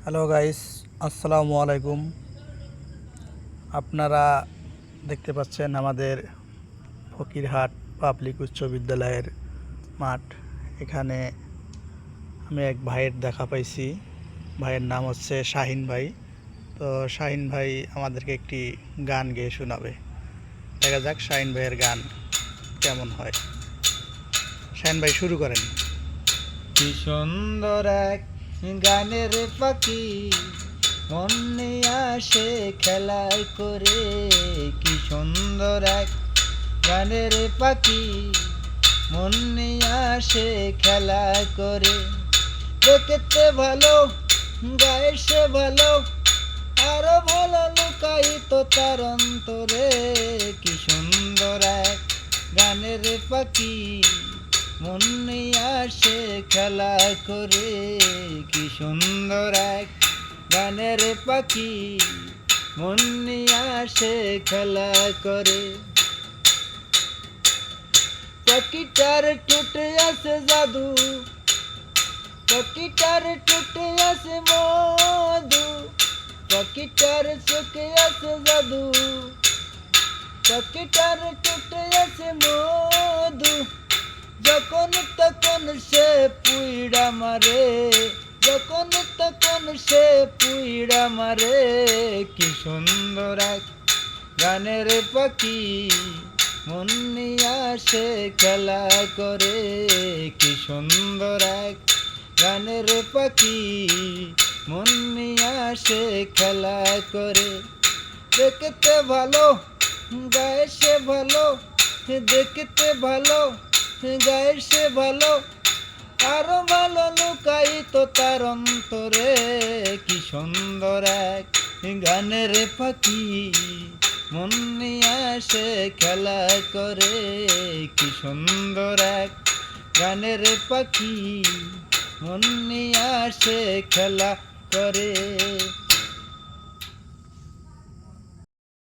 Hello guys, আসসালামু আলাইকুম। আপনারা দেখতে পাচ্ছেন আমাদের ফকিরহাট পাবলিক উচ্চ বিদ্যালয়ের মাঠ। এখানে আমি এক ভাইয়ের দেখা পাইছি। ভাইয়ের নাম হচ্ছে শাহিন ভাই। তো শাহিন ভাই আমাদেরকে একটি গান গেয়ে শোনাবে। দেখা যাক শাহিন ভাইয়ের গান কেমন হয়। শাহিন ভাই শুরু করেন। কি সুন্দর এক গানের পাখি মনে আসে খেলায় করে। কি সুন্দর এক গানের পাখি মনে আসে খেলা করে। দেখতে ভালো গায়ে সে ভালো, আরো ভালো লুকায়িত তার অন্তরে। কি সুন্দর এক গানের পাখি মনে আসে খেলা করে। কি সুন্দর এক গানের পাখি মনে আসে খেলা করে। পাখিটার টুটে আছে জাদু, পাখিটার টুটে আছে মধু, পাখিটার চোখে আছে জাদু, পাখিটার টুটে আছে মধু। যখন তখন সে পুইড়া মারে, যখন তখন সে পুইড়া মারে। কি সুন্দর এক গানের পাখি মনে আসে খেলা করে। কি সুন্দর এক গানের পাখি মনে আসে খেলা করে। দেখতে ভালো গায়ে সে ভালো, দেখতে ভালো গায়ে সে ভালো, আরো ভালো লুকায়িত তার অন্তরে। কি সুন্দর এক গানের পাখি মনে আসে খেলা করে। কি সুন্দর এক গানের পাখি মনে আসে খেলা করে।